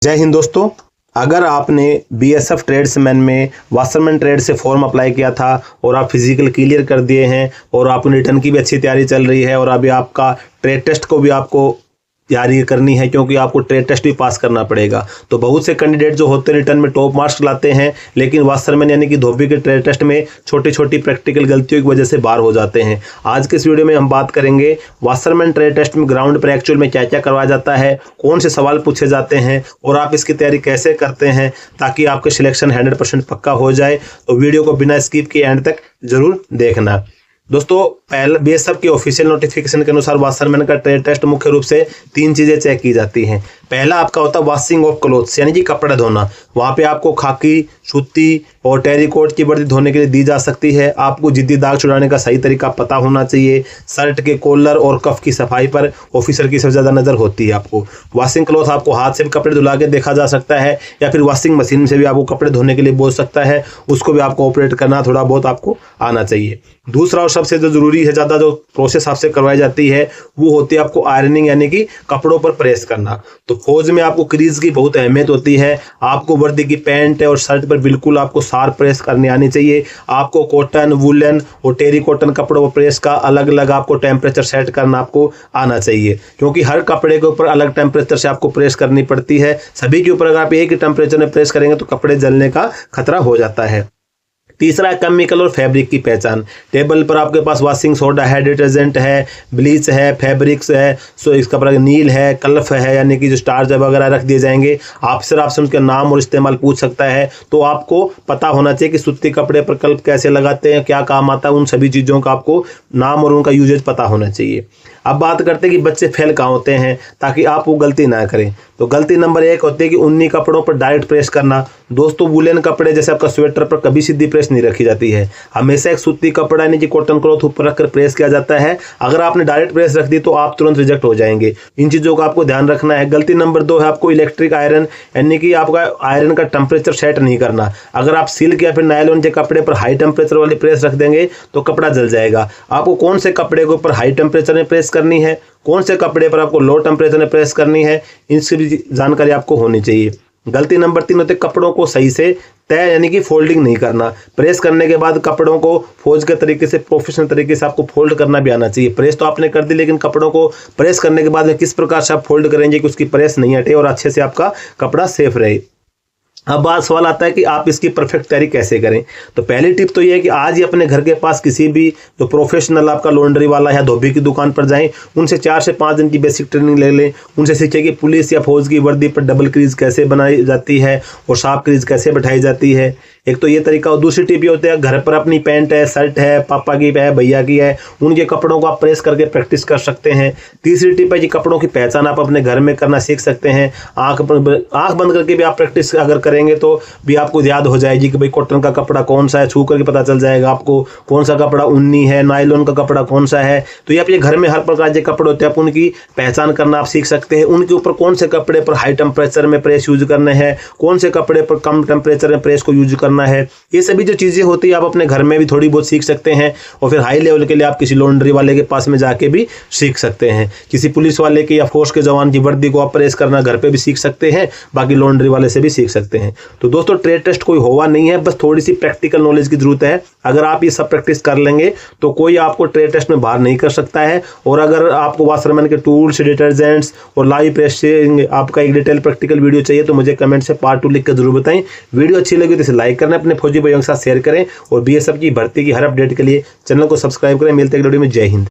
जय हिंद दोस्तों। अगर आपने बीएसएफ ट्रेड्समैन में वाशरमैन ट्रेड से फॉर्म अप्लाई किया था और आप फिजिकल क्लियर कर दिए हैं और आपने रिटर्न की भी अच्छी तैयारी चल रही है और अभी आपका ट्रेड टेस्ट को भी आपको तैयारी करनी है क्योंकि आपको ट्रेड टेस्ट भी पास करना पड़ेगा, तो बहुत से कैंडिडेट जो होते हैं रिटर्न में टॉप मार्क्स लाते हैं लेकिन वाशरमैन यानी कि धोबी के ट्रेड टेस्ट में छोटी छोटी प्रैक्टिकल गलतियों की वजह से बाहर हो जाते हैं। आज के इस वीडियो में हम बात करेंगे वाशरमैन ट्रेड टेस्ट में ग्राउंड पर एक्चुअल में क्या क्या करवाया जाता है, कौन से सवाल पूछे जाते हैं और आप इसकी तैयारी कैसे करते हैं ताकि आपके सिलेक्शन 100% पक्का हो जाए। तो वीडियो को बिना स्किप किए एंड तक जरूर देखना। दोस्तों, पहले बीएसएफ के ऑफिशियल नोटिफिकेशन के अनुसार वाशरमैन का ट्रेड टेस्ट मुख्य रूप से 3 चीज़ें चेक की जाती हैं। पहला आपका होता है वॉशिंग ऑफ क्लोथ्स यानी कि कपड़े धोना। वहाँ पे आपको खाकी, सूती और टेरिकॉट की वर्दी धोने के लिए दी जा सकती है। आपको जिद्दी दाग छुड़ाने का सही तरीका पता होना चाहिए। शर्ट के कॉलर और कफ की सफाई पर ऑफिसर की सबसे ज़्यादा नज़र होती है। आपको वॉशिंग क्लॉथ आपको हाथ से भी कपड़े धुला के देखा जा सकता है या फिर वॉशिंग मशीन से भी आपको कपड़े धोने के लिए बोल सकता है, उसको भी आपको ऑपरेट करना थोड़ा बहुत आपको आना चाहिए। दूसरा और सबसे जो जरूरी है, ज़्यादा जो प्रोसेस आपसे करवाई जाती है वो होती है आपको आयरनिंग यानी कि कपड़ों पर प्रेस करना। तो फौज में आपको क्रीज की बहुत अहमियत होती है। आपको वर्दी की पैंट और शर्ट पर बिल्कुल आपको शार्प प्रेस करनी आनी चाहिए। आपको कॉटन, वुलन और टेरी कॉटन कपड़ों पर प्रेस का अलग अलग आपको टेम्परेचर सेट करना आपको आना चाहिए, क्योंकि हर कपड़े के ऊपर अलग टेम्परेचर से आपको प्रेस करनी पड़ती है। सभी के ऊपर अगर आप एक ही टेम्परेचर में प्रेस करेंगे तो कपड़े जलने का खतरा हो जाता है। तीसरा, केमिकल और फैब्रिक की पहचान। टेबल पर आपके पास वॉशिंग सोडा है, डिटर्जेंट है, ब्लीच है, फैब्रिक्स है, सो इसका पर नील है, कल्फ है यानी कि जो स्टार्च वगैरह रख दिए जाएंगे। ऑफिसर आपसे उनके नाम और इस्तेमाल पूछ सकता है, तो आपको पता होना चाहिए कि सूती कपड़े पर कल्फ कैसे लगाते हैं, क्या काम आता है, उन सभी चीज़ों का आपको नाम और उनका यूजेज पता होना चाहिए। अब बात करते हैं कि बच्चे फेल कहाँ होते हैं ताकि आप वो गलती ना करें। तो गलती नंबर 1 होती है कि ऊनी कपड़ों पर डायरेक्ट प्रेस करना। दोस्तों, वुलन कपड़े जैसे आपका स्वेटर पर कभी सीधी प्रेस नहीं रखी जाती है, हमेशा एक सूती कपड़ा यानी कि कॉटन क्लॉथ ऊपर रखकर प्रेस किया जाता है। अगर आपने डायरेक्ट प्रेस रख दी तो आप तुरंत रिजेक्ट हो जाएंगे। इन चीज़ों का आपको ध्यान रखना है। गलती नंबर 2 है आपको इलेक्ट्रिक आयरन यानी कि आपका आयरन का टेम्परेचर सेट नहीं करना। अगर आप सिल्क या फिर नायलॉन के कपड़े पर हाई टेम्परेचर वाली प्रेस रख देंगे तो कपड़ा जल जाएगा। आपको कौन से कपड़े के ऊपर हाई टेम्परेचर में प्रेस करनी है, कौन से कपड़े पर आपको लो टेम्परेचर में प्रेस करनी है, इसकी भी जानकारी आपको होनी चाहिए। गलती नंबर 3 होते कपड़ों को सही से तय यानी कि फोल्डिंग नहीं करना। प्रेस करने के बाद कपड़ों को फौज के तरीके से, प्रोफेशनल तरीके से आपको फोल्ड करना भी आना चाहिए। प्रेस तो आपने कर दी लेकिन कपड़ों को प्रेस करने के बाद में किस प्रकार से आप फोल्ड करेंगे कि उसकी प्रेस नहीं हटे और अच्छे से आपका कपड़ा सेफ रहे। अब बात सवाल आता है कि आप इसकी परफेक्ट तैयारी कैसे करें। तो पहली टिप तो ये है कि आज ही अपने घर के पास किसी भी जो प्रोफेशनल आपका लॉन्ड्री वाला या धोबी की दुकान पर जाएं, उनसे 4 से 5 दिन की बेसिक ट्रेनिंग ले लें। उनसे सीखें कि पुलिस या फौज की वर्दी पर डबल क्रीज कैसे बनाई जाती है और शार्प क्रीज कैसे बैठाई जाती है। एक तो ये तरीका। और दूसरी टिप ये होती है, घर पर अपनी पैंट है, शर्ट है, पापा की है, भैया की है, उनके कपड़ों को आप प्रेस करके प्रैक्टिस कर सकते हैं। तीसरी टिप है कि कपड़ों की पहचान आप अपने घर में करना सीख सकते हैं। आंख बंद करके भी आप प्रैक्टिस अगर करेंगे तो भी आपको याद हो जाएगी कि भाई कॉटन का कपड़ा कौन सा है, छू करके पता चल जाएगा आपको कौन सा कपड़ा ऊनी है, नायलॉन का कपड़ा कौन सा है। तो ये आप ये घर में हर प्रकार के कपड़े होते हैं, आप उनकी पहचान करना आप सीख सकते हैं। उनके ऊपर कौन से कपड़े पर हाई टेम्परेचर में प्रेस यूज करने हैं, कौन से कपड़े पर कम टेम्परेचर में प्रेस को यूज करना है। ये सभी जो चीज़ें होती है आप अपने घर में भी थोड़ी बहुत सीख सकते हैं और फिर हाई लेवल के लिए आप किसी लॉन्ड्री वाले के पास में जाके भी सीख सकते हैं। किसी पुलिस वाले की या फोर्स के जवान की वर्दी को आप प्रेस करना घर पे भी सीख सकते हैं, बाकी लॉन्ड्री वाले से भी सीख सकते हैं। तो दोस्तों, ट्रेड टेस्ट कोई हुआ नहीं है, बस थोड़ी सी प्रैक्टिकल नॉलेज की जरूरत है। अगर आप ये सब प्रैक्टिस कर लेंगे तो कोई आपको ट्रेड टेस्ट में बाहर नहीं कर सकता है। और अगर आपको वाशरमैन के टूल्स, डिटर्जेंट्स और लाइव प्रेसिंग आपका एक डिटेल प्रैक्टिकल वीडियो चाहिए तो मुझे कमेंट से पार्ट 2 लिख कर जरूर बताएं। वीडियो अच्छी लगी तो इसे लाइक करना, अपने फौजी भाइयों के साथ शेयर करें और बीएसएफ की भर्ती की हर अपडेट के लिए चैनल को सब्सक्राइब करें। मिलते हैं वीडियो में। जय हिंद।